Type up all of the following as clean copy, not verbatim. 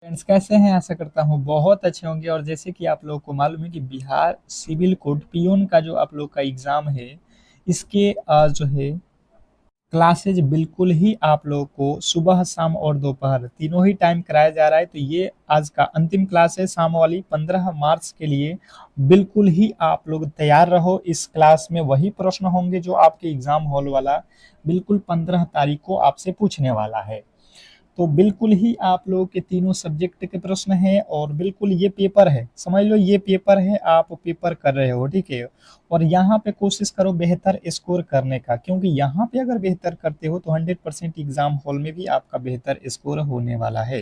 Friends कैसे हैं? आशा करता हूँ बहुत अच्छे होंगे। और जैसे कि आप लोगों को मालूम है कि बिहार सिविल कोड पियून का जो आप लोग का एग्ज़ाम है, इसके जो है क्लासेज बिल्कुल ही आप लोगों को सुबह, शाम और दोपहर तीनों ही टाइम कराया जा रहा है। तो ये आज का अंतिम क्लास है शाम वाली 15 मार्च के लिए। बिल्कुल ही आप लोग तैयार रहो। इस क्लास में वही प्रश्न होंगे जो आपके एग्ज़ाम हॉल वाला बिल्कुल 15 तारीख को आपसे पूछने वाला है। तो बिल्कुल ही आप लोगों के तीनों सब्जेक्ट के प्रश्न हैं और बिल्कुल ये पेपर है, समझ लो ये पेपर है, आप पेपर कर रहे हो, ठीक है। और यहाँ पे कोशिश करो बेहतर स्कोर करने का, क्योंकि यहाँ पे अगर बेहतर करते हो तो 100% एग्जाम हॉल में भी आपका बेहतर स्कोर होने वाला है।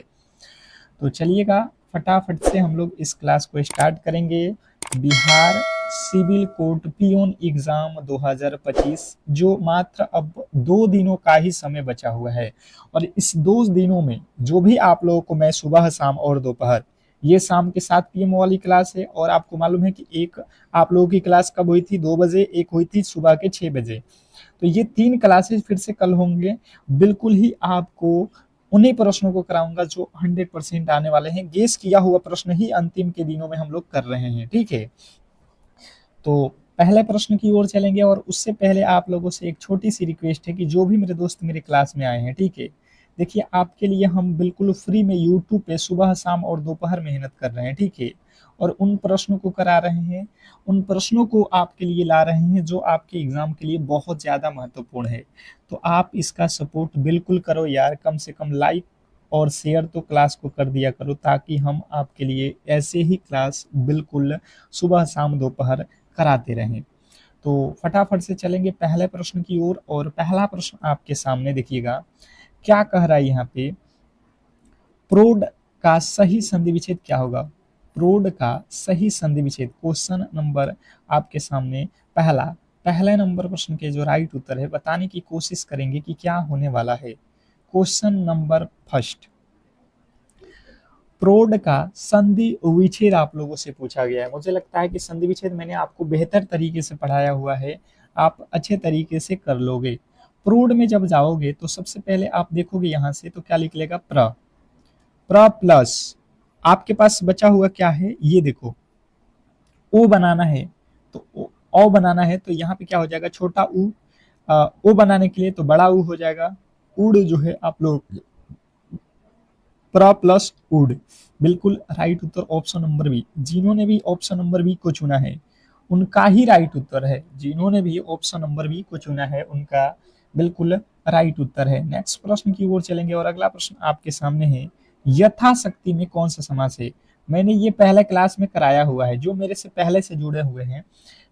तो चलिएगा फटाफट से हम लोग इस क्लास को स्टार्ट करेंगे। Bihar civil court peon exam 2025 जो मात्र अब 2 दिनों का ही समय बचा हुआ है। और इस 2 दिनों में जो भी आप लोगों को मैं सुबह, शाम और दोपहर, ये शाम के 7 PM वाली क्लास है। और आपको मालूम है कि एक आप लोगों की क्लास कब हुई थी? 2 बजे, एक हुई थी सुबह के 6 बजे। तो ये 3 क्लासेज फिर से कल होंगे। बिल्कुल ही आपको उन्हीं प्रश्नों को कराऊंगा जो 100% आने वाले हैं। गेस किया हुआ प्रश्न ही अंतिम के दिनों में हम लोग कर रहे हैं, ठीक है। तो पहले प्रश्न की ओर चलेंगे और उससे पहले आप लोगों से एक छोटी सी रिक्वेस्ट है कि जो भी मेरे दोस्त मेरे क्लास में आए हैं, ठीक है, देखिए आपके लिए हम बिल्कुल फ्री में यूट्यूब पे सुबह, शाम और दोपहर मेहनत कर रहे हैं, ठीक है। और उन प्रश्नों को करा रहे हैं, उन प्रश्नों को आपके लिए ला रहे हैं जो आपके एग्जाम के लिए बहुत ज़्यादा महत्वपूर्ण है। तो आप इसका सपोर्ट बिल्कुल करो यार, कम से कम लाइक और शेयर तो क्लास को कर दिया करो, ताकि हम आपके लिए ऐसे ही क्लास बिल्कुल सुबह, शाम, दोपहर कराते रहें। तो फटाफट से चलेंगे पहले प्रश्न की ओर। और पहला प्रश्न आपके सामने देखिएगा, क्या कह रहा है यहाँ पे? प्रोड का सही संधि विच्छेद क्या होगा? प्रोड का सही संधि विच्छेद, क्वेश्चन नंबर आपके सामने पहला। पहले नंबर प्रश्न के जो राइट उत्तर है बताने की कोशिश करेंगे कि क्या होने वाला है। क्वेश्चन नंबर फर्स्ट, प्रोड का संधि विच्छेद आप लोगों से पूछा गया है। मुझे लगता है कि संधि विच्छेद मैंने आपको बेहतर तरीके से पढ़ाया हुआ है, आप अच्छे तरीके से कर लोगे। प्रोड में जब जाओगे तो सबसे पहले आप देखोगे यहाँ से तो क्या लिख लेगा? प्र। प्र प्लस आपके पास बचा हुआ क्या है ये देखो, ओ बनाना है। तो ओ बनाना है तो यहाँ पे क्या हो जाएगा? छोटा ऊ। ओ बनाने के लिए तो बड़ा ऊ हो जाएगा। उड़ जो है आप लोग प्र प्लस वुड, बिल्कुल राइट उत्तर ऑप्शन नंबर बी। जिन्होंने भी ऑप्शन नंबर बी को चुना है उनका ही राइट उत्तर है। जिन्होंने भी ऑप्शन नंबर बी को चुना है उनका बिल्कुल राइट उत्तर है। नेक्स्ट प्रश्न की ओर चलेंगे और अगला प्रश्न आपके सामने है, यथाशक्ति में कौन सा समास है? मैंने ये पहले क्लास में कराया हुआ है, जो मेरे से पहले से जुड़े हुए हैं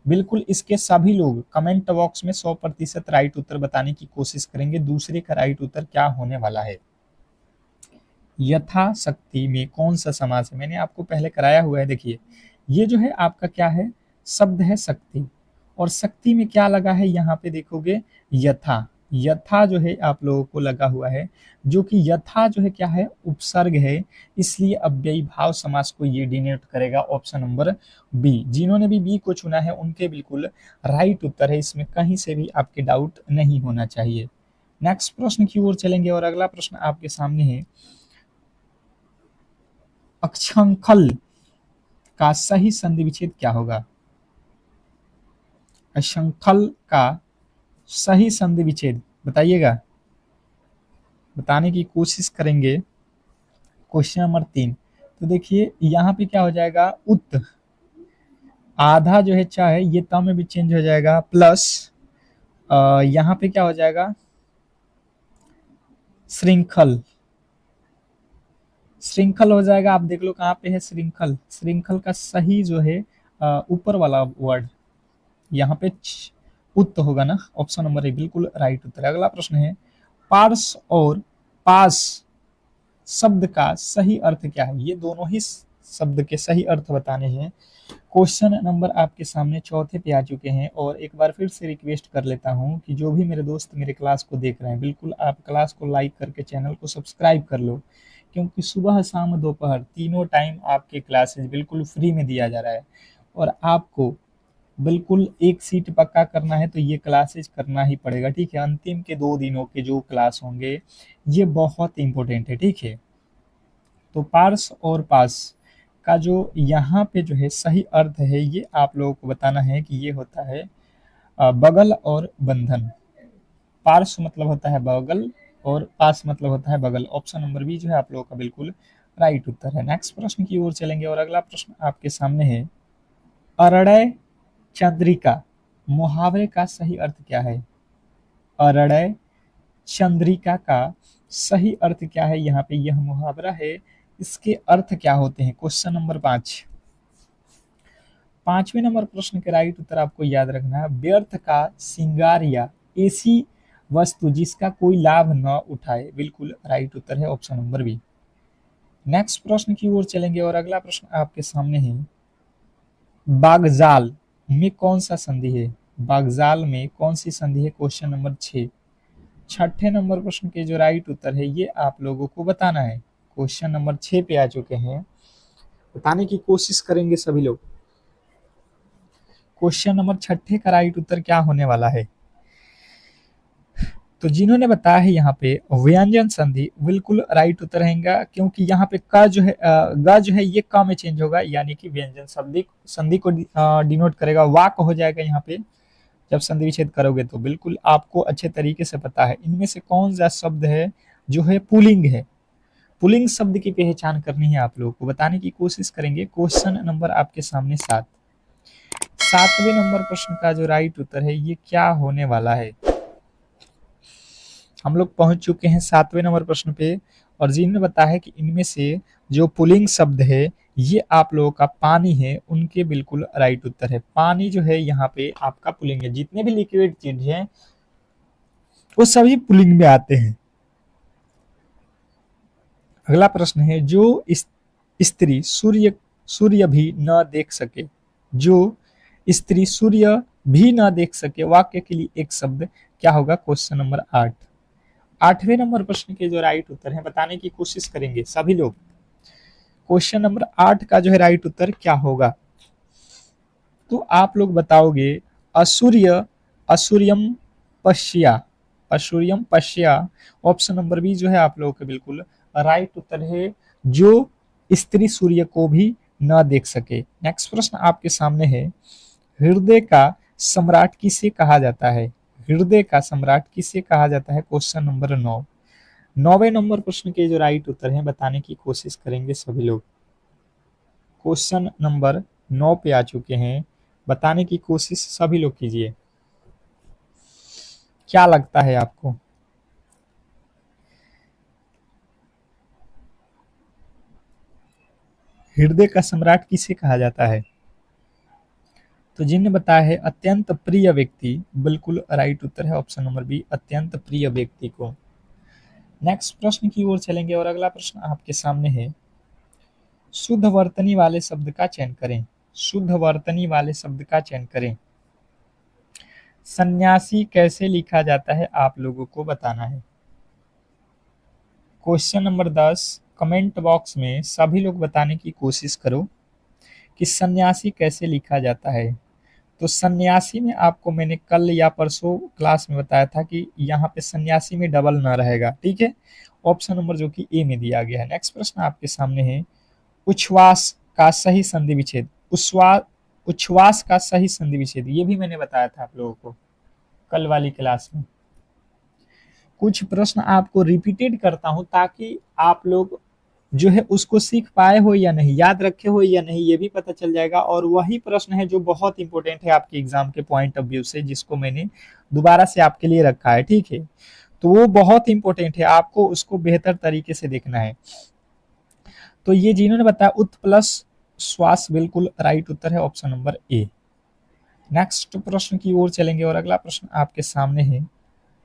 बिल्कुल इसके सभी लोग कमेंट बॉक्स में 100% राइट उत्तर बताने की कोशिश करेंगे। दूसरे का राइट उत्तर क्या होने वाला है? यथाशक्ति में कौन सा समास है? मैंने आपको पहले कराया हुआ है। देखिए ये जो है आपका क्या है? शब्द है शक्ति। और शक्ति में क्या लगा है यहाँ पे देखोगे? यथा। यथा जो है आप लोगों को लगा हुआ है, जो कि यथा जो है क्या है? उपसर्ग है, इसलिए अव्ययी भाव समास को ये डिनोट करेगा। Option number B. जिन्होंने भी बी को चुना है उनके बिल्कुल राइट उत्तर है, इसमें कहीं से भी आपके डाउट नहीं होना चाहिए। नेक्स्ट प्रश्न की ओर चलेंगे और अगला प्रश्न आपके सामने है, अक्षंखल का सही संधि विच्छेद क्या होगा? अक्षंखल का सही संधि विच्छेद बताइएगा, बताने की कोशिश करेंगे। Question number 3। तो देखिए यहाँ पे क्या हो जाएगा? उत। आधा जो है चाहे ये त में भी चेंज हो जाएगा, प्लस यहाँ पे क्या हो जाएगा? श्रृंखल। श्रृंखल हो जाएगा। आप देख लो कहाँ पे है श्रृंखल। श्रृंखल का सही जो है ऊपर वाला वर्ड यहाँ पे उत्तर होगा ना, ऑप्शन नंबर ए बिल्कुल राइट उत्तर है। अगला प्रश्न है, पार्स और पास शब्द का सही अर्थ क्या है? ये दोनों ही शब्द के सही अर्थ बताने हैं। क्वेश्चन नंबर आपके सामने चौथे पे आ चुके हैं। और एक बार फिर से रिक्वेस्ट कर लेता हूं कि जो भी मेरे दोस्त मेरे क्लास को देख रहे हैं बिल्कुल आप क्लास को लाइक करके चैनल को सब्सक्राइब कर लो, क्योंकि सुबह, शाम, दोपहर तीनों टाइम आपके क्लासेस बिल्कुल फ्री में दिया जा रहा है। और आपको बिल्कुल एक सीट पक्का करना है तो ये क्लासेज करना ही पड़ेगा, ठीक है। अंतिम के 2 दिनों के जो क्लास होंगे ये बहुत इंपॉर्टेंट है, ठीक है। तो पार्श और पास का जो यहाँ पे जो है सही अर्थ है, ये आप लोगों को बताना है कि ये होता है बगल और बंधन। पार्श्व मतलब होता है बगल और पास मतलब होता है बगल। ऑप्शन नंबर बी जो है आप लोगों का बिल्कुल राइट उत्तर है। नेक्स्ट प्रश्न की ओर चलेंगे और अगला प्रश्न आपके सामने है, अरण्य चंद्रिका मुहावरे का सही अर्थ क्या है? अरण्य चंद्रिका का सही अर्थ क्या है? यहाँ पे यह मुहावरा है, इसके अर्थ क्या होते हैं? Question number 5। 5वें नंबर प्रश्न के राइट उत्तर आपको याद रखना है, व्यर्थ का श्रृंगार या ऐसी वस्तु जिसका कोई लाभ न उठाए। बिल्कुल राइट उत्तर है ऑप्शन नंबर बी। नेक्स्ट प्रश्न की ओर चलेंगे और अगला प्रश्न आपके सामने है, बागजाल में कौन सा संधि है? बागजाल में कौन सी संधि है? Question number 6। छठे नंबर प्रश्न के जो राइट उत्तर है ये आप लोगों को बताना है। क्वेश्चन नंबर 6 पे आ चुके हैं, बताने की कोशिश करेंगे सभी लोग। क्वेश्चन नंबर 6 का राइट उत्तर क्या होने वाला है? तो जिन्होंने बताया है यहाँ पे व्यंजन संधि, बिल्कुल राइट उत्तर रहेगा, क्योंकि यहाँ पे क जो है ग जो है ये क में चेंज होगा, यानी कि व्यंजन संधि को डिनोट करेगा। वाक हो जाएगा यहाँ पे जब संधि विच्छेद करोगे। तो बिल्कुल आपको अच्छे तरीके से पता है इनमें से कौन सा शब्द है जो है पुल्लिंग है। पुल्लिंग शब्द की पहचान करनी है, आप लोगों को बताने की कोशिश करेंगे। क्वेश्चन नंबर आपके सामने 7। 7वें नंबर प्रश्न का जो राइट उत्तर है ये क्या होने वाला है? हम लोग पहुंच चुके हैं 7वें नंबर प्रश्न पे, और जिन्होंने बताया है कि इनमें से जो पुल्लिंग शब्द है ये आप लोगों का पानी है, उनके बिल्कुल राइट उत्तर है। पानी जो है यहाँ पे आपका पुल्लिंग है। जितने भी लिक्विड चीज हैं वो सभी पुल्लिंग में आते हैं। अगला प्रश्न है, जो स्त्री सूर्य भी न देख सके, जो स्त्री सूर्य भी न देख सके, वाक्य के लिए एक शब्द क्या होगा? Question number 8। 8वें नंबर प्रश्न के जो राइट उत्तर है बताने की कोशिश करेंगे सभी लोग। क्वेश्चन नंबर 8 का जो है राइट उत्तर क्या होगा? तो आप लोग बताओगे, असूर्य असूर्यम पश्या, असूर्यम पश्या। ऑप्शन नंबर बी जो है आप लोगों के बिल्कुल राइट उत्तर है, जो स्त्री सूर्य को भी न देख सके। नेक्स्ट प्रश्न आपके सामने है, हृदय का सम्राट किसे कहा जाता है? हृदय का सम्राट किसे कहा जाता है? Question number 9। 9वें नंबर प्रश्न के जो राइट उत्तर हैं बताने की कोशिश करेंगे सभी लोग। क्वेश्चन नंबर 9 पे आ चुके हैं, बताने की कोशिश सभी लोग कीजिए। क्या लगता है आपको? हृदय का सम्राट किसे कहा जाता है? तो जिन्होंने बताया है अत्यंत प्रिय व्यक्ति, बिल्कुल राइट उत्तर है ऑप्शन नंबर बी, अत्यंत प्रिय व्यक्ति को। नेक्स्ट प्रश्न की ओर चलेंगे और अगला प्रश्न आपके सामने है, शुद्ध वर्तनी वाले शब्द का चयन करें। शुद्ध वर्तनी वाले शब्द का चयन करें। सन्यासी कैसे लिखा जाता है आप लोगों को बताना है। क्वेश्चन नंबर 10 कमेंट बॉक्स में सभी लोग बताने की कोशिश करो कि सन्यासी कैसे लिखा जाता है। तो सन्यासी में आपको मैंने कल या परसों क्लास में बताया था कि यहाँ पे सन्यासी में डबल ना रहेगा, ठीक है। ऑप्शन नंबर जो कि ए में दिया गया है। नेक्स्ट प्रश्न आपके सामने है, उच्छ्वास का सही संधि विच्छेद। उच्छ्वास का सही संधि विच्छेद, ये भी मैंने बताया था आप लोगों को कल वाली क्लास में। कुछ प्रश्न आपको रिपीटेड करता हूं ताकि आप लोग जो है उसको सीख पाए हो या नहीं, याद रखे हो या नहीं, ये भी पता चल जाएगा। और वही प्रश्न है जो बहुत इंपॉर्टेंट है आपके एग्जाम के पॉइंट ऑफ व्यू से, जिसको मैंने दोबारा से आपके लिए रखा है, ठीक है। तो वो बहुत इंपॉर्टेंट है, आपको उसको बेहतर तरीके से देखना है। तो ये जिन्होंने बताया उत प्लस श्वास, बिल्कुल राइट उत्तर है ऑप्शन नंबर ए। नेक्स्ट प्रश्न की ओर चलेंगे और अगला प्रश्न आपके सामने है,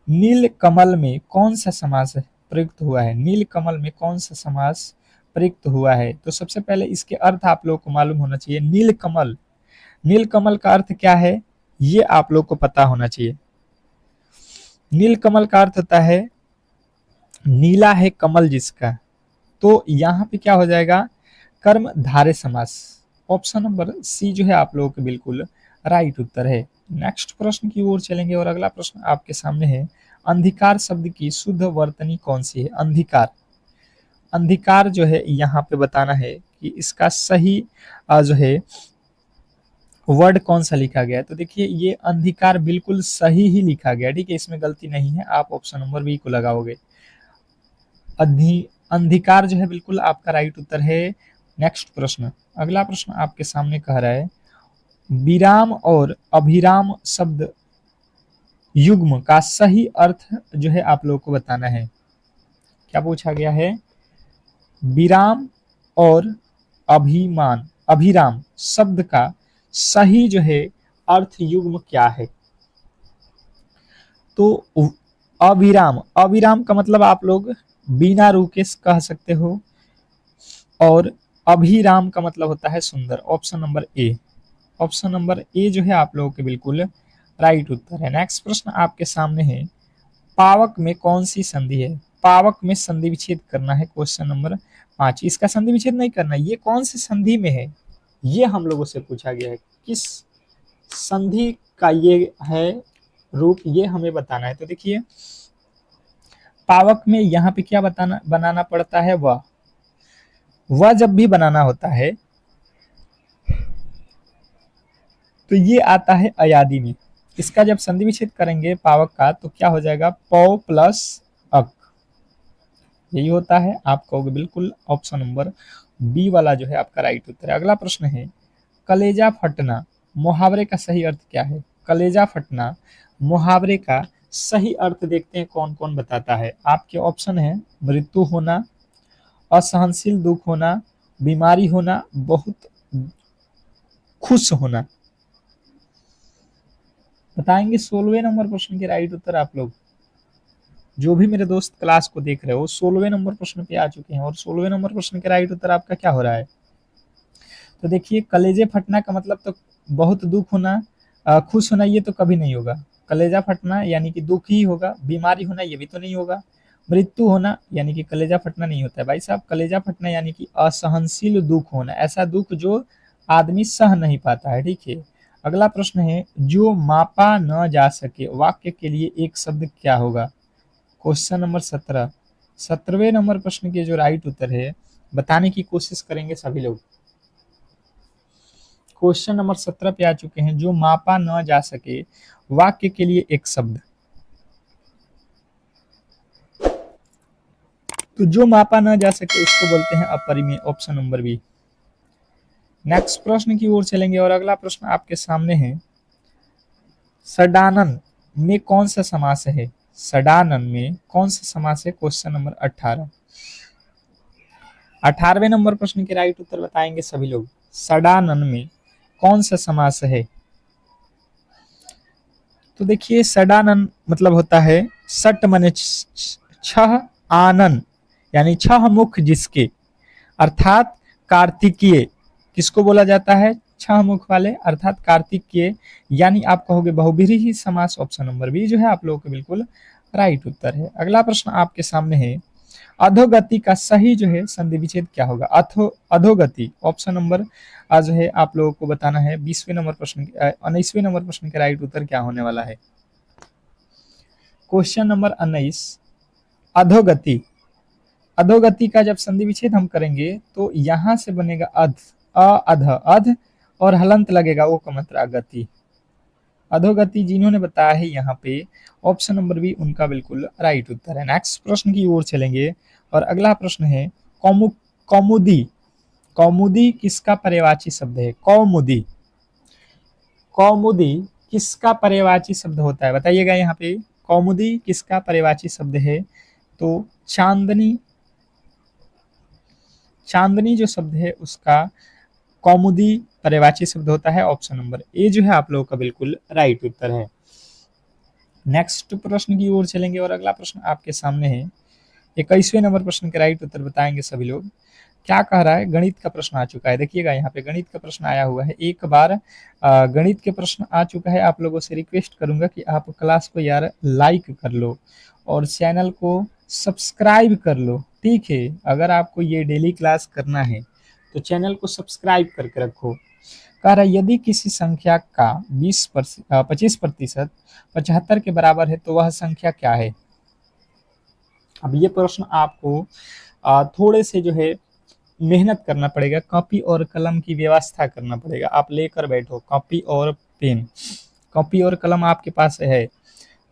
नील कमल में कौन सा समास प्रयुक्त हुआ है? नील कमल में कौन सा समास प्रयुक्त हुआ है? तो सबसे पहले इसके अर्थ आप लोग को मालूम होना चाहिए। नील कमल, नील कमल का अर्थ क्या है ये आप लोग को पता होना चाहिए। नील कमल का अर्थ होता है नीला है कमल जिसका। तो यहाँ पे क्या हो जाएगा? कर्म धारय समास। ऑप्शन नंबर सी जो है आप लोगों के बिल्कुल राइट उत्तर है। नेक्स्ट प्रश्न की ओर चलेंगे और अगला प्रश्न आपके सामने है, अंधिकार शब्द की शुद्ध वर्तनी कौन सी है? अंधिकार, अंधकार जो है यहाँ पे बताना है कि इसका सही जो है वर्ड कौन सा लिखा गया है। तो देखिए ये अंधकार बिल्कुल सही ही लिखा गया, ठीक है, इसमें गलती नहीं है, आप ऑप्शन नंबर बी को लगाओगे। अंधिकार जो है बिल्कुल आपका राइट उत्तर है। नेक्स्ट प्रश्न, अगला प्रश्न आपके सामने कह रहा है विराम और अभिराम शब्द युग्म का सही अर्थ जो है आप लोगों को बताना है। क्या पूछा गया है? विराम और अभिराम शब्द का सही जो है अर्थ युग्म क्या है? तो अविराम का मतलब आप लोग बिना रुके कह सकते हो, और अभिराम का मतलब होता है सुंदर। Option number A, option number A जो है आप लोगों के बिल्कुल राइट उत्तर है। नेक्स्ट प्रश्न आपके सामने है पावक में कौन सी संधि है? पावक में संधि विच्छेद करना है, क्वेश्चन नंबर 5। इसका संधि विच्छेद नहीं करना, ये कौन सी संधि में है ये हम लोगों से पूछा गया है। किस संधि का ये है रूप, ये हमें बताना है। तो देखिए पावक में यहाँ पे क्या बनाना पड़ता है? वह जब भी बनाना होता है तो ये आता है अयादी में। इसका जब संधि विच्छेद करेंगे पावक का तो क्या हो जाएगा? पौ प्लस अक, यही होता है। आप कहोगे बिल्कुल ऑप्शन नंबर बी वाला जो है आपका राइट उत्तर है। अगला प्रश्न है कलेजा फटना मुहावरे का सही अर्थ क्या है? कलेजा फटना मुहावरे का सही अर्थ देखते हैं कौन कौन बताता है। आपके ऑप्शन है मृत्यु होना, असहनशील दुख होना, बीमारी होना, बहुत खुश होना। बताएंगे 16वें नंबर प्रश्न के राइट उत्तर आप लोग। जो भी मेरे दोस्त क्लास को देख रहे हो 16वें नंबर प्रश्न पे आ चुके हैं, और 16वें नंबर प्रश्न के राइट उत्तर आपका क्या हो रहा है? तो देखिए कलेजे फटना का मतलब तो बहुत दुख होना, खुश होना ये तो कभी नहीं होगा। कलेजा फटना यानी कि दुख ही होगा, बीमारी होना ये भी तो नहीं होगा, मृत्यु होना यानी कि कलेजा फटना नहीं होता है भाई साहब। कलेजा फटना यानी कि असहनशील दुख होना, ऐसा दुख जो आदमी सह नहीं पाता है, ठीक है। अगला प्रश्न है जो मापा न जा सके वाक्य के लिए एक शब्द क्या होगा? Question number 17। 17वें नंबर प्रश्न के जो राइट उत्तर है बताने की कोशिश करेंगे सभी लोग। क्वेश्चन नंबर 17 पे आ चुके हैं जो मापा न जा सके वाक्य के लिए एक शब्द। तो जो मापा न जा सके उसको बोलते हैं अपरिमेय, ऑप्शन नंबर बी। नेक्स्ट प्रश्न की ओर चलेंगे और अगला प्रश्न आपके सामने है सडानन में कौन सा समास है? सडानन में कौन सा समास है? Question number 18। 18वें नंबर प्रश्न के राइट उत्तर बताएंगे सभी लोग। सडानन में कौन सा समास है? तो देखिए सडानन मतलब होता है सट मने छह आनन यानी छह मुख जिसके, अर्थात कार्तिकीय किसको बोला जाता है? छह मुख वाले अर्थात कार्तिकीय, यानी आप कहोगे बहुब्रीहि समास। ऑप्शन नंबर बी जो है आप लोगों के बिल्कुल राइट उत्तर है। अगला प्रश्न आपके सामने है अधोगति का सही जो है संधि विच्छेद क्या होगा? अधोगति ऑप्शन नंबर जो है आप लोगों को बताना है। 20वें नंबर प्रश्न 19वें नंबर प्रश्न का राइट उत्तर क्या होने वाला है? Question number 19 अधोगति। अधोगति का जब संधि विच्छेद हम करेंगे तो यहां से बनेगा अध, अध अध और हलंत लगेगा ओ का मतलब गति। अधोगति जिन्होंने बताया है यहाँ पे ऑप्शन नंबर बी उनका बिल्कुल राइट उत्तर है। नेक्स्ट प्रश्न की ओर चलेंगे और अगला प्रश्न है कौमुदी। कौमुदी किसका पर्यायवाची शब्द है? कौमुदी, कौमुदी किसका पर्यायवाची शब्द होता है बताइएगा। यहाँ पे कौमुदी किसका पर्यायवाची शब्द है? तो चांदनी, चांदनी जो शब्द है उसका कौमुदी पर्यायवाची शब्द होता है। ऑप्शन नंबर ए जो है आप लोगों का बिल्कुल राइट उत्तर है। नेक्स्ट प्रश्न की ओर चलेंगे और अगला प्रश्न आपके सामने है 21वें नंबर प्रश्न के राइट उत्तर बताएंगे सभी लोग। क्या कह रहा है? गणित का प्रश्न आ चुका है। देखिएगा यहाँ पे गणित का प्रश्न आया हुआ है। एक बार गणित के प्रश्न आ चुका है। आप लोगों से रिक्वेस्ट करूंगा कि आप क्लास को यार लाइक कर लो और चैनल को सब्सक्राइब कर लो, ठीक है। अगर आपको ये डेली क्लास करना है तो चैनल को सब्सक्राइब करके रखो। कह रहा है यदि किसी संख्या का 25% 75 के बराबर है तो वह संख्या क्या है? अब ये प्रश्न आपको थोड़े से जो है मेहनत करना पड़ेगा, कॉपी और कलम की व्यवस्था करना पड़ेगा। आप लेकर बैठो कॉपी और पेन, कॉपी और कलम आपके पास है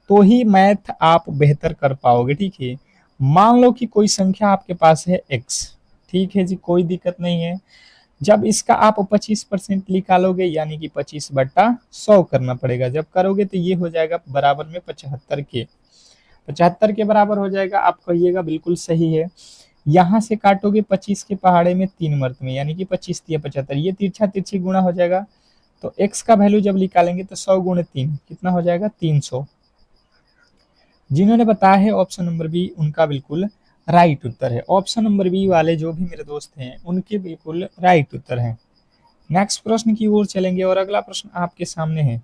तो ही मैथ आप बेहतर कर पाओगे, ठीक है। मान लो कि कोई संख्या आपके पास है x, ठीक है जी, कोई दिक्कत नहीं है। जब इसका आप 25% निकालोगे यानी कि 25/100 करना पड़ेगा, जब करोगे तो ये हो जाएगा बराबर में 75 के, 75 के बराबर हो जाएगा। आप कहिएगा बिल्कुल सही है। यहाँ से काटोगे 25 के पहाड़े में 3 मर्त में, यानी कि 25 तिया 75, ये तिरछा तिरछी गुणा हो जाएगा। तो x का वैल्यू जब निकालेंगे तो 100 गुणे 3 कितना हो जाएगा 300। जिन्होंने बताया है ऑप्शन नंबर बी उनका बिल्कुल राइट उत्तर है। ऑप्शन नंबर बी वाले जो भी मेरे दोस्त हैं उनके बिल्कुल राइट उत्तर है। नेक्स्ट प्रश्न की ओर चलेंगे और अगला प्रश्न आपके सामने है।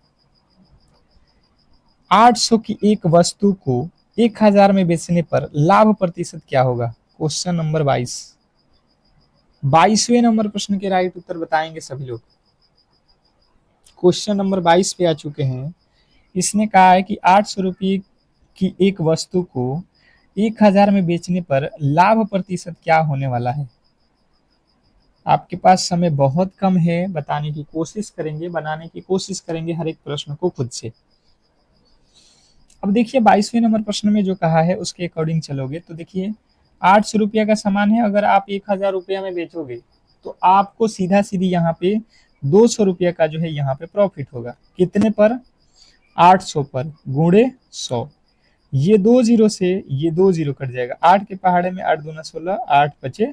800 की एक वस्तु को 1000 में बेचने पर लाभ प्रतिशत क्या होगा? Question number 22। 22वें नंबर प्रश्न के राइट उत्तर बताएंगे सभी लोग। क्वेश्चन नंबर 22 पे आ चुके हैं। इसने कहा है कि 800 रुपये की एक वस्तु को 1000 में बेचने पर लाभ प्रतिशत क्या होने वाला है? आपके पास समय बहुत कम है, बताने की कोशिश करेंगे, बनाने की कोशिश करेंगे हर एक प्रश्न को खुद से। अब देखिए 22वें नंबर प्रश्न में जो कहा है उसके अकॉर्डिंग चलोगे तो देखिए 800 रुपया का सामान है, अगर आप 1000 रुपया में बेचोगे तो आपको सीधा सीधी यहाँ पे 200 रुपया का जो है यहाँ पे प्रॉफिट होगा। कितने पर? 800 पर गुणे 100। ये 2 जीरो से ये 2 जीरो कट जाएगा, 8 के पहाड़े में 8 दूना 16, 8 पचे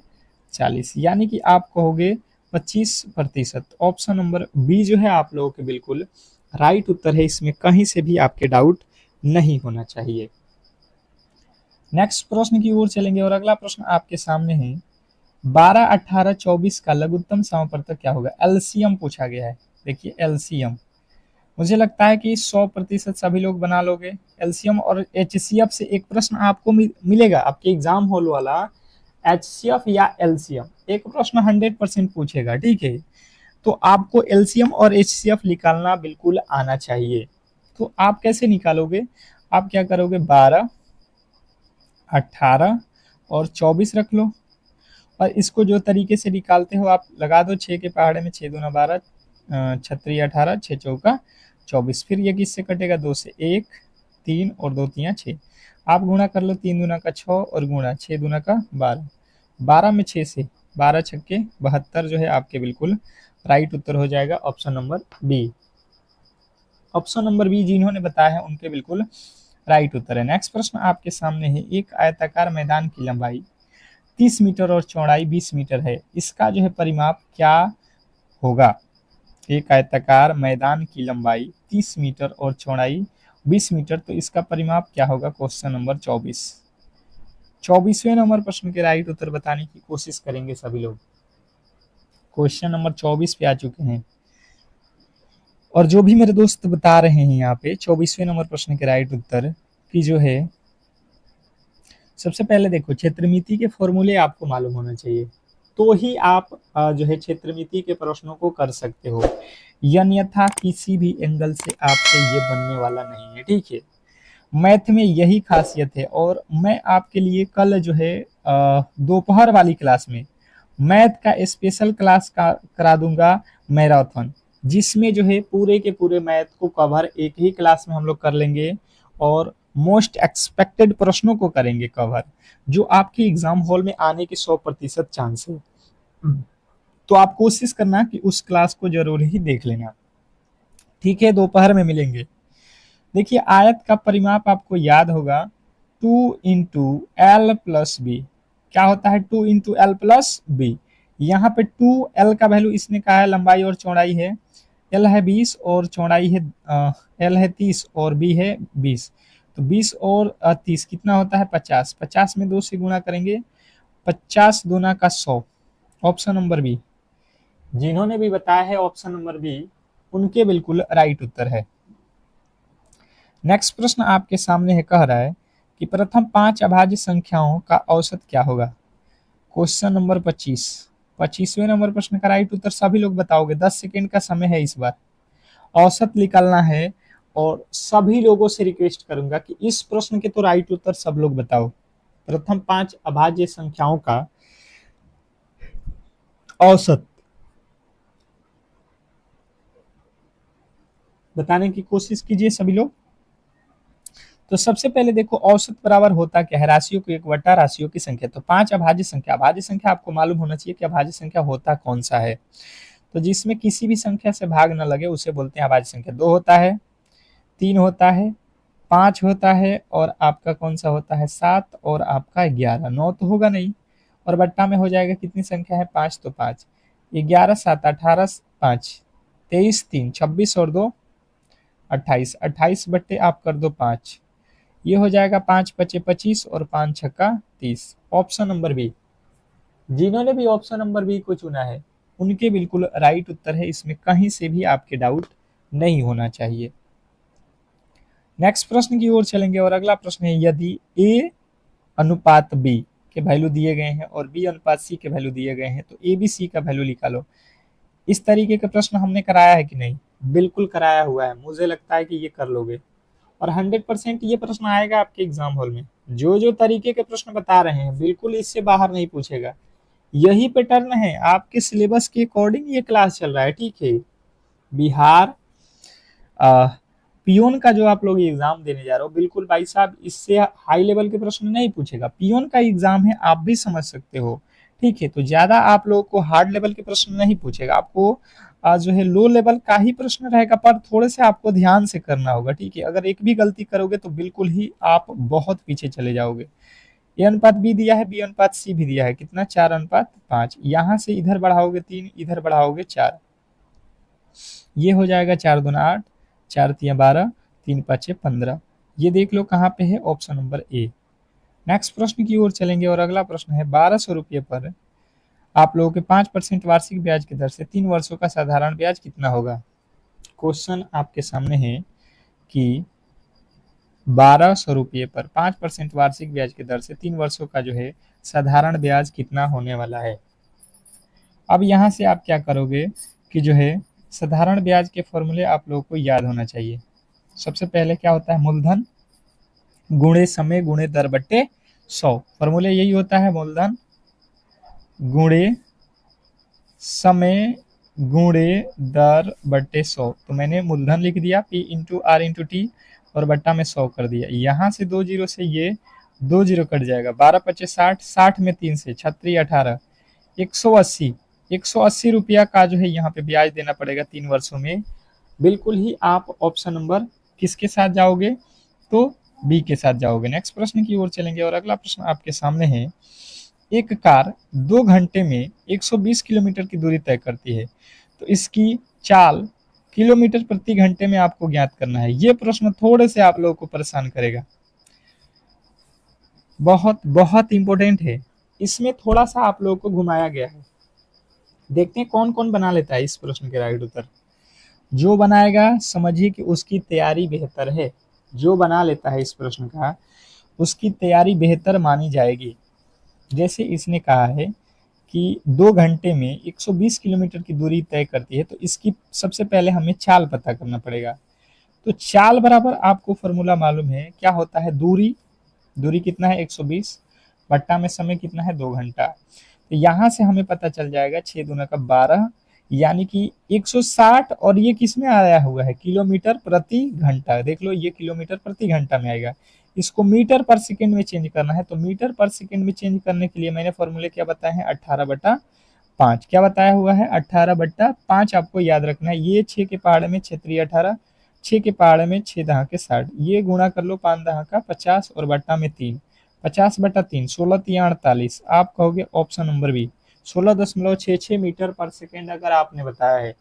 40, यानी कि आप कहोगे 25%। ऑप्शन नंबर बी जो है आप लोगों के बिल्कुल राइट उत्तर है, इसमें कहीं से भी आपके डाउट नहीं होना चाहिए। नेक्स्ट प्रश्न की ओर चलेंगे और अगला प्रश्न आपके सामने है। 12, 18, 24 का लघुत्तम समापवर्तक क्या होगा? एलसीएम पूछा गया है। देखिए एलसीएम मुझे लगता है कि 100% सभी लोग बना लोगे एलसीएम। और एचसीएफ से एक प्रश्न आपको मिलेगा आपके एग्जाम हॉल वाला, एचसीएफ या एलसीएम, एक प्रश्न 100% पूछेगा, ठीक है। तो आपको एलसीएम और एचसीएफ निकालना बिल्कुल आना चाहिए। तो आप कैसे निकालोगे? आप क्या करोगे, 12, 18 और 24 रख लो और इसको जो तरीके से निकालते हो आप लगा दो। 6 के पहाड़े में 6 दूना 12, 6 18, 6 चौका 24, फिर ये किससे कटेगा? 2 से, 1 3 और 2 तिया 6। आप गुणा कर लो, 3 दूना का 6 और गुणा 6 दूना का 12, 12 में 6 से 12 छक्के 72 जो है आपके बिल्कुल राइट उत्तर हो जाएगा option number B. Option number B जिन्होंने बताया है उनके बिल्कुल राइट उत्तर है। नेक्स्ट प्रश्न आपके सामने है। एक आयताकार मैदान की लंबाई 30 मीटर और चौड़ाई 20 मीटर है, इसका जो है परिमाप क्या होगा? एक आयताकार मैदान की लंबाई 30 मीटर और चौड़ाई 20 मीटर, तो इसका परिमाप क्या होगा? Question number 24। 24वें नंबर प्रश्न के राइट उत्तर बताने की कोशिश करेंगे सभी लोग। क्वेश्चन नंबर 24 पे आ चुके हैं और जो भी मेरे दोस्त बता रहे हैं यहाँ पे 24वें नंबर प्रश्न के राइट उत्तर की जो है, सबसे पहले देखो क्षेत्रमिति के फॉर्मूले आपको मालूम होना चाहिए तो ही आप जो है क्षेत्रमिति के प्रश्नों को कर सकते हो, अन्यथा किसी भी एंगल से आपसे ये बनने वाला नहीं है, ठीक है। मैथ में यही खासियत है और मैं आपके लिए कल जो है दोपहर वाली क्लास में मैथ का स्पेशल क्लास का करा दूंगा मैराथन, जिसमें जो है पूरे के पूरे मैथ को कवर एक ही क्लास में हम लोग कर लेंगे और मोस्ट एक्सपेक्टेड प्रश्नों को करेंगे कवर, जो आपके एग्जाम हॉल में आने के 100% चांस है। तो आप कोशिश करना कि उस क्लास को जरूर ही देख लेना, ठीक है। दोपहर में मिलेंगे। देखिए आयत का परिमाप आपको याद होगा 2 इंटू एल प्लस बी। क्या होता है 2 इंटू एल प्लस बी? यहाँ पे 2 एल का वैल्यू इसने कहा है लंबाई और चौड़ाई है, एल है 20 और चौड़ाई है एल है 30 और बी है 20, तो 20 और 30 कितना होता है 50, 50 में 2 से गुणा करेंगे, 50 दूना का 100। ऑप्शन नंबर बी जिन्होंने भी बताया है ऑप्शन नंबर बी उनके बिल्कुल राइट उत्तर है। नेक्स्ट प्रश्न आपके सामने है, कह रहा है कि प्रथम 5 अभाज्य संख्याओं का औसत क्या होगा? Question number 25। 25वें नंबर प्रश्न का राइट उत्तर सभी लोग बताओगे, 10 सेकेंड का समय है इस बार, औसत निकालना है और सभी लोगों से रिक्वेस्ट करूंगा कि इस प्रश्न के तो राइट उत्तर सब लोग बताओ। प्रथम 5 अभाज्य संख्याओं का औसत बताने की कोशिश कीजिए सभी लोग। तो सबसे पहले देखो औसत बराबर होता क्या है, राशियों को एक वटा राशियों की संख्या। तो 5 अभाज्य संख्या आपको मालूम होना चाहिए कि अभाज्य संख्या होता कौन सा है। तो जिसमें किसी भी संख्या से भाग न लगे उसे बोलते हैं अभाज्य संख्या। 2 होता है, 3 होता है, 5 होता है, और आपका कौन सा होता है 7, और आपका 11। 9 तो होगा नहीं, और बट्टा में हो जाएगा कितनी संख्या है 5, तो 5, 11 7 18 5 23 3 26 और 2 28, 28 बट्टे आप कर दो 5, ये हो जाएगा 5 पचे 25 और 5 छक्का 30। Option number B. जिन्होंने भी ऑप्शन नंबर बी को चुना है उनके बिल्कुल राइट उत्तर है, इसमें कहीं से भी आपके डाउट नहीं होना चाहिए। नेक्स्ट प्रश्न की ओर चलेंगे, और अगला प्रश्न है, यदि ए अनुपात बी के वैल्यू दिए गए हैं और बी अनुपात सी के वैल्यू दिए गए हैं तो ए बी सी का वैल्यू निकालो। इस तरीके का प्रश्न हमने कराया है कि नहीं? बिल्कुल कराया हुआ है, मुझे लगता है कि ये कर लोगे, और 100% ये प्रश्न आएगा आपके एग्जाम हॉल में। जो जो तरीके के प्रश्न बता रहे हैं बिल्कुल इससे बाहर नहीं पूछेगा, यही पैटर्न है, आपके सिलेबस के अकॉर्डिंग ये क्लास चल रहा है, ठीक है। बिहार पियोन का जो आप लोग एग्जाम देने जा रहे हो, बिल्कुल भाई साहब इससे हाई लेवल के प्रश्न नहीं पूछेगा। पियोन का एग्जाम है, आप भी समझ सकते हो, ठीक है। तो ज्यादा आप लोगों को हार्ड लेवल के प्रश्न नहीं पूछेगा, आपको जो है लो लेवल का ही प्रश्न रहेगा, पर थोड़े से आपको ध्यान से करना होगा, ठीक है। अगर एक भी गलती करोगे तो बिल्कुल ही आप बहुत पीछे चले जाओगे। ए अनुपात बी दिया है, बी अनुपात सी भी दिया है, कितना 4 अनुपात 5, यहां से इधर बढ़ाओगे 3, इधर बढ़ाओगे 4, ये हो जाएगा 4 दूना 8, 4 तिया 12, 3 5 15। ये देख लो कहाँ पे है, ऑप्शन नंबर ए। नेक्स्ट प्रश्न की ओर चलेंगे, और अगला प्रश्न है, 1200 रुपये पर आप लोगों के 5% वार्षिक ब्याज की दर से 3 वर्षों का साधारण ब्याज कितना होगा। क्वेश्चन आपके सामने है कि 1200 रुपये पर 5% वार्षिक ब्याज की दर से 3 वर्षों का जो है साधारण ब्याज कितना होने वाला है। अब यहाँ से आप क्या करोगे कि जो है साधारण ब्याज के फॉर्मूले आप लोगों को याद होना चाहिए। सबसे पहले क्या होता है, मूलधन गुणे समय गुणे दर बट्टे 100। फॉर्मूले यही होता है, मूलधन गुणे समय गुणे दर बट्टे 100। तो मैंने मूलधन लिख दिया P into R into T, और बट्टा में 100 कर दिया। यहाँ से 2 जीरो से ये 2 जीरो कट जाएगा, 12 पच्चे 60, 60 में 3 से 36 18, 180, 180 रुपया का जो है यहाँ पे ब्याज देना पड़ेगा 3 वर्षों में। बिल्कुल ही आप ऑप्शन नंबर किसके साथ जाओगे, तो बी के साथ जाओगे। नेक्स्ट प्रश्न की ओर चलेंगे, और अगला प्रश्न आपके सामने है, एक कार 2 घंटे में 120 किलोमीटर की दूरी तय करती है, तो इसकी चाल किलोमीटर प्रति घंटे में आपको ज्ञात करना है। ये प्रश्न थोड़े से आप लोगों को परेशान करेगा, बहुत बहुत इंपॉर्टेंट है। इसमें थोड़ा सा आप लोगों को घुमाया गया है, देखते हैं कौन कौन बना लेता है इस प्रश्न के राइट उत्तर। जो बनाएगा समझिए कि उसकी तैयारी बेहतर है, जो बना लेता है इस प्रश्न का उसकी तैयारी बेहतर मानी जाएगी। जैसे इसने कहा है कि 2 घंटे में 120 किलोमीटर की दूरी तय करती है, तो इसकी सबसे पहले हमें चाल पता करना पड़ेगा। तो चाल बराबर आपको फॉर्मूला मालूम है, क्या होता है, दूरी, दूरी कितना है 120, बट्टा में समय कितना है 2 घंटा। तो यहाँ से हमें पता चल जाएगा 6 दूना का 12, यानी कि 160, और ये किस में आया हुआ है, किलोमीटर प्रति घंटा। देख लो ये किलोमीटर प्रति घंटा में आएगा, इसको मीटर पर सेकंड में चेंज करना है। तो मीटर पर सेकंड में चेंज करने के लिए मैंने फॉर्मूले क्या बताए हैं, 18/5। क्या बताया हुआ है, 18/5 आपको याद रखना है। ये 6 के पहाड़े में 6 3 18, 6 के पहाड़े में 6 दहा के 60, ये गुणा कर लो 5 दहा का 50, और बट्टा में 3, 50/3, 16 तिया 48। आप कहोगे ऑप्शन नंबर बी, 16.66 मीटर पर सेकेंड अगर आपने बताया है,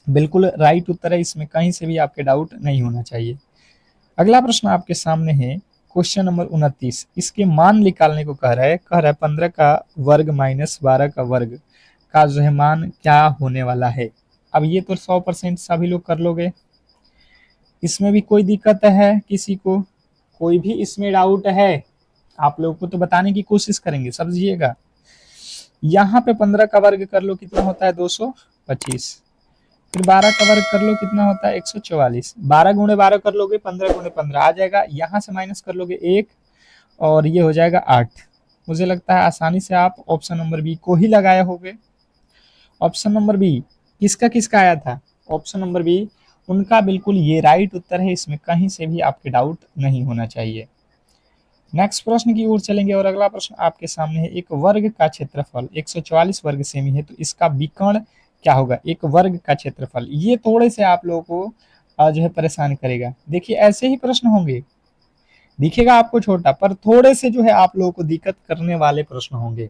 बिल्कुल राइट उत्तर है, इसमें कहीं से भी आपके डाउट नहीं होना चाहिए। अगला प्रश्न आपके सामने है, क्वेश्चन नंबर 29। इसके मान निकालने को कह रहा है 15 का वर्ग माइनस 12 का वर्ग का जो है मान क्या होने वाला है। अब ये तो 100% सभी लोग कर लोगे, इसमें भी कोई दिक्कत है किसी को, कोई भी इसमें डाउट है, आप लोगों को तो बताने की कोशिश करेंगे, समझिएगा। यहाँ पे 15 का वर्ग कर लो कितना होता है 225, फिर 12 का वर्ग कर लो कितना होता है 144, 12 गुणे 12 कर लोगे 15 गुणे 15 आ जाएगा, यहाँ से माइनस कर लोगे 1, और ये हो जाएगा 8। मुझे लगता है आसानी से आप ऑप्शन नंबर बी को ही लगाए होंगे। ऑप्शन नंबर बी किसका किसका आया था? ऑप्शन नंबर बी उनका बिल्कुल ये राइट उत्तर है, इसमें कहीं से भी आपके डाउट नहीं होना चाहिए। नेक्स्ट प्रश्न की ओर चलेंगे और अगला प्रश्न आपके सामने है। एक वर्ग का क्षेत्रफल 144 वर्ग सेमी है, तो इसका विकर्ण क्या होगा? एक वर्ग का क्षेत्रफल, ये थोड़े से आप लोगों को जो है परेशान करेगा। देखिए ऐसे ही प्रश्न होंगे, दिखेगा आपको छोटा पर थोड़े से जो है आप लोगों को दिक्कत करने वाले प्रश्न होंगे।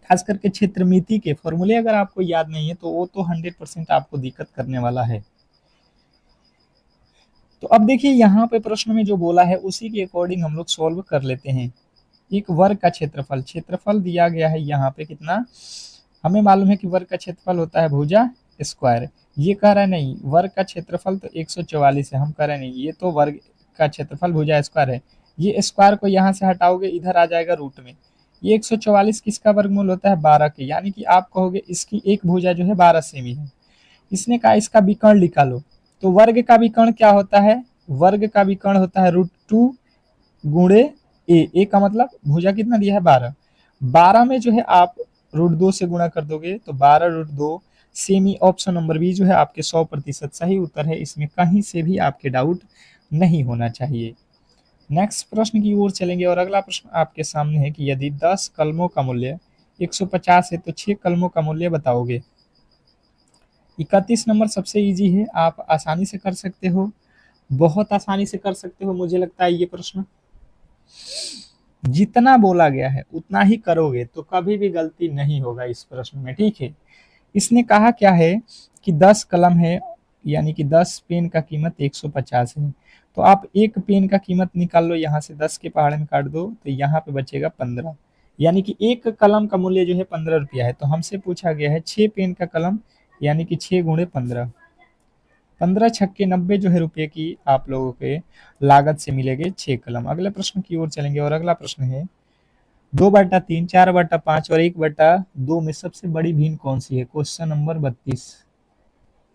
खास करके क्षेत्रमिति के फॉर्मूले अगर आपको याद नहीं है तो वो तो 100% आपको दिक्कत करने वाला है। तो अब देखिए यहाँ पे प्रश्न में जो बोला है उसी के अकॉर्डिंग हम लोग सॉल्व कर लेते हैं। एक वर्ग का क्षेत्रफल, क्षेत्रफल दिया गया है यहाँ पे कितना, हमें मालूम है कि वर्ग का क्षेत्रफल होता है भुजा स्क्वायर। ये कह रहा है नहीं वर्ग का क्षेत्रफल तो 144 है, हम कह रहे हैं नहीं ये तो वर्ग का क्षेत्रफल भुजा स्क्वायर है। ये स्क्वायर को यहाँ से हटाओगे इधर आ जाएगा रूट में। ये 144 किसका वर्गमूल होता है? 12 के, यानी कि आप कहोगे इसकी एक भुजा जो है 12 सेमी है। इसने कहा इसका विकर्ण निकालो, तो वर्ग का विकर्ण क्या होता है? वर्ग का विकर्ण होता है √2 गुणे ए का मतलब भुजा कितना दिया है? 12। 12 में जो है आप √2 से गुणा कर दोगे तो 12√2 सेमी। ऑप्शन नंबर बी जो है आपके 100% सही उत्तर है, इसमें कहीं से भी आपके डाउट नहीं होना चाहिए। नेक्स्ट प्रश्न की ओर चलेंगे और अगला प्रश्न आपके सामने है कि यदि 10 कलमों का मूल्य 150 है तो 6 कलमों का मूल्य बताओगे। 31 नंबर सबसे इजी है, आप आसानी से कर सकते हो, बहुत आसानी से कर सकते हो। मुझे लगता है ये प्रश्न जितना बोला गया है उतना ही करोगे तो कभी भी गलती नहीं होगा इस प्रश्न में, ठीक है। इसने कहा क्या है कि 10 कलम है, यानी कि 10 पेन का कीमत 150 है, तो आप एक पेन का कीमत निकाल लो, यहाँ से 10 के पहाड़े में काट दो तो यहाँ पे बचेगा 15, यानी कि एक कलम का मूल्य जो है 15 रुपया है। तो हमसे पूछा गया है 6 पेन का कलम, यानी कि 6 गुणे 15, 15 छक्के 90 जो है रुपये की आप लोगों के लागत से मिलेंगे 6 कलम। अगले प्रश्न की ओर चलेंगे और अगला प्रश्न है 2/3, 4/5 और 1/2 में सबसे बड़ी भिन्न कौन सी है? Question number 32।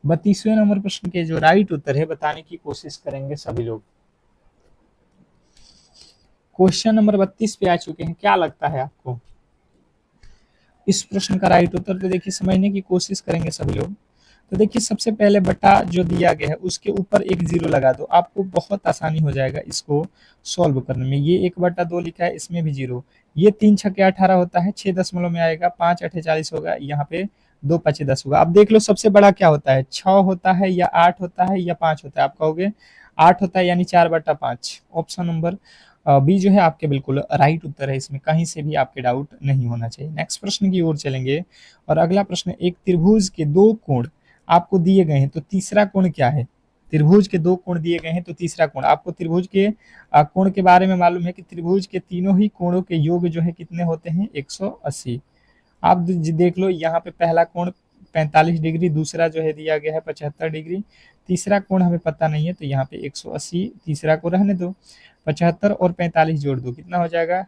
32वें नंबर प्रश्न के जो राइट उत्तर है बताने की कोशिश करेंगे सभी लोग। क्वेश्चन नंबर 32 पे आ चुके हैं, क्या लगता है आपको इस प्रश्न का राइट उत्तर? तो देखिए समझने की कोशिश करेंगे सभी लोग। तो देखिए सबसे पहले बटा जो दिया गया है उसके ऊपर एक जीरो लगा दो, आपको बहुत आसानी हो जाएगा इसको सॉल्व करने में। ये 1/2 लिखा है, इसमें भी जीरो, ये 3 छक्के 18 होता है, 6 दशमलव में आएगा, 5 8 40 होगा, यहाँ पे 2 5 10 होगा। अब देख लो सबसे बड़ा क्या होता है, 6 होता है या 8 होता है या 5 होता है? आप कहोगे 8 होता है, यानी 4/5। ऑप्शन नंबर बी जो है आपके बिल्कुल राइट उत्तर है, इसमें कहीं से भी आपके डाउट नहीं होना चाहिए। नेक्स्ट प्रश्न की ओर चलेंगे और अगला प्रश्न, एक त्रिभुज के 2 कोण आपको दिए गए हैं तो तीसरा कोण क्या है? त्रिभुज के 2 कोण दिए गए हैं तो तीसरा कोण, आपको त्रिभुज के कोण के बारे में मालूम है कि त्रिभुज के तीनों ही कोणों के योग जो है कितने होते हैं? 180। आप देख लो यहाँ पे पहला कोण 45 डिग्री, दूसरा जो है दिया गया है 75 डिग्री, तीसरा कोण हमें पता नहीं है तो यहाँ पे 180, तीसरा को रहने दो, 75 और 45 जोड़ दो, कितना हो जाएगा?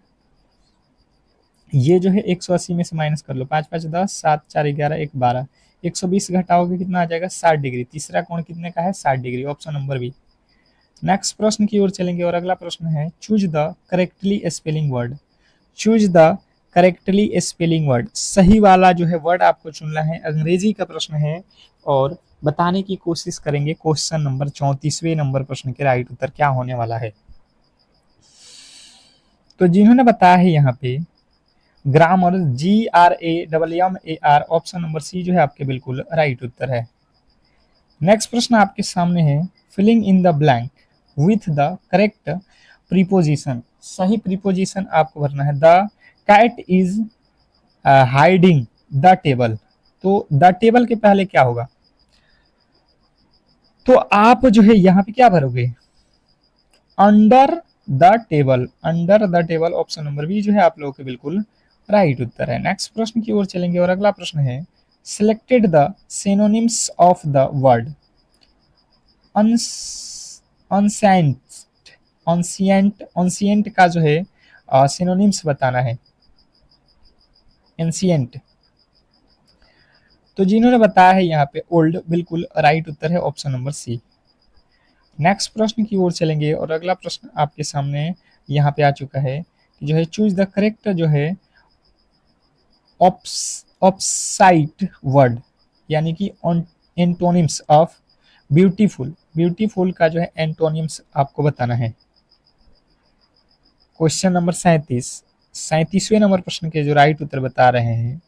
ये जो है 180 में से माइनस कर लो, 5 5 10, 7 4 11, 1 12, 120 घटाओगे कितना आ जाएगा? 60 डिग्री। तीसरा कोण कितने का है? 60 degree. Option number B. Next प्रश्न की ओर चलेंगे और अगला प्रश्न है choose the correctly spelling word. Choose the correctly spelling word, सही वाला जो है वर्ड आपको चुनना है। अंग्रेजी का प्रश्न है और बताने की कोशिश करेंगे क्वेश्चन नंबर 34वें नंबर प्रश्न के राइट उत्तर क्या होने वाला है। तो जिन्होंने बताया है यहाँ पे grammar, GRAMMAR, option number C जो है आपके बिल्कुल राइट उत्तर है। नेक्स्ट प्रश्न आपके सामने है filling in the blank with the correct preposition. सही प्रीपोजिशन आपको भरना है। The cat is hiding the table, तो द टेबल के पहले क्या होगा? तो आप जो है यहाँ पे क्या भरोगे? Under the table, under the table. Option number B जो है आप लोगों के बिल्कुल राइट उत्तर है। नेक्स्ट प्रश्न की ओर चलेंगे और अगला प्रश्न है selected the synonyms of the word ancient. Ancient का जो है सिनोनिम्स बताना है। एंशिएंट, तो जिन्होंने बताया है यहाँ पे ओल्ड, बिल्कुल राइट उत्तर है, ऑप्शन नंबर सी। नेक्स्ट प्रश्न की ओर चलेंगे और अगला प्रश्न आपके सामने यहाँ पे आ चुका है कि जो है चूज द करेक्ट जो है ऑप्साइट वर्ड, यानी कि एंटोनिम्स ऑफ ब्यूटीफुल। ब्यूटीफुल का जो है एंटोनिम्स आपको बताना है। क्वेश्चन नंबर 37वें नंबर प्रश्न के जो राइट उत्तर बता रहे हैं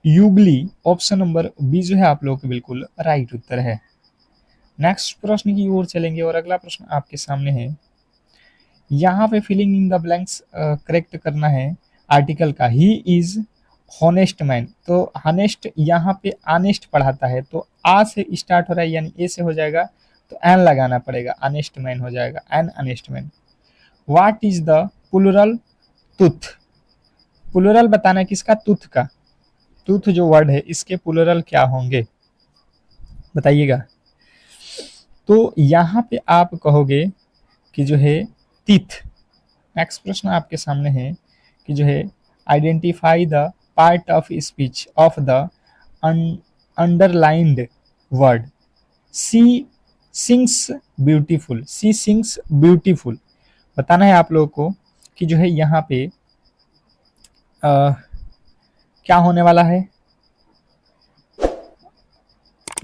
युगली, ऑप्शन नंबर बी जो है आप लोगों के बिल्कुल राइट उत्तर है। नेक्स्ट प्रश्न की ओर चलेंगे और अगला प्रश्न आपके सामने है। यहाँ पे filling in the blanks correct करना है आर्टिकल का। ही इज हॉनेस्ट मैन, तो हॉनेस्ट यहाँ पे ऑनेस्ट पढ़ाता है, तो आ से स्टार्ट हो रहा है यानी ए से हो जाएगा, तो एन लगाना पड़ेगा, ऑनेस्ट मैन हो जाएगा, an honest man. What is the plural tooth, plural बताना है किसका, तुथ का। तुथ जो वर्ड है इसके प्लूरल क्या होंगे बताइएगा। तो यहाँ पे आप कहोगे कि जो है तीथ। नेक्स्ट प्रश्न आपके सामने है कि जो है identify the part of speech of the underlined word. She sings beautiful, she sings beautiful बताना है आप लोगों को कि जो है यहाँ पे क्या होने वाला है,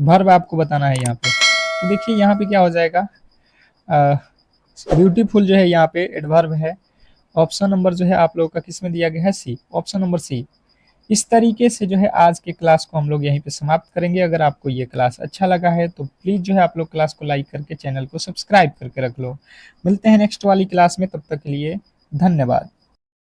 वर्ब आपको बताना है यहाँ पे। तो देखिए यहाँ पे क्या हो जाएगा, ब्यूटीफुल जो है यहाँ पे एडवर्ब है। ऑप्शन नंबर जो है आप लोगों का किस में दिया गया है, सी, ऑप्शन नंबर सी। इस तरीके से जो है आज के क्लास को हम लोग यहीं पे समाप्त करेंगे। अगर आपको ये क्लास अच्छा लगा है तो प्लीज़ जो है आप लोग क्लास को लाइक करके चैनल को सब्सक्राइब करके रख लो। मिलते हैं नेक्स्ट वाली क्लास में, तब तक के लिए धन्यवाद।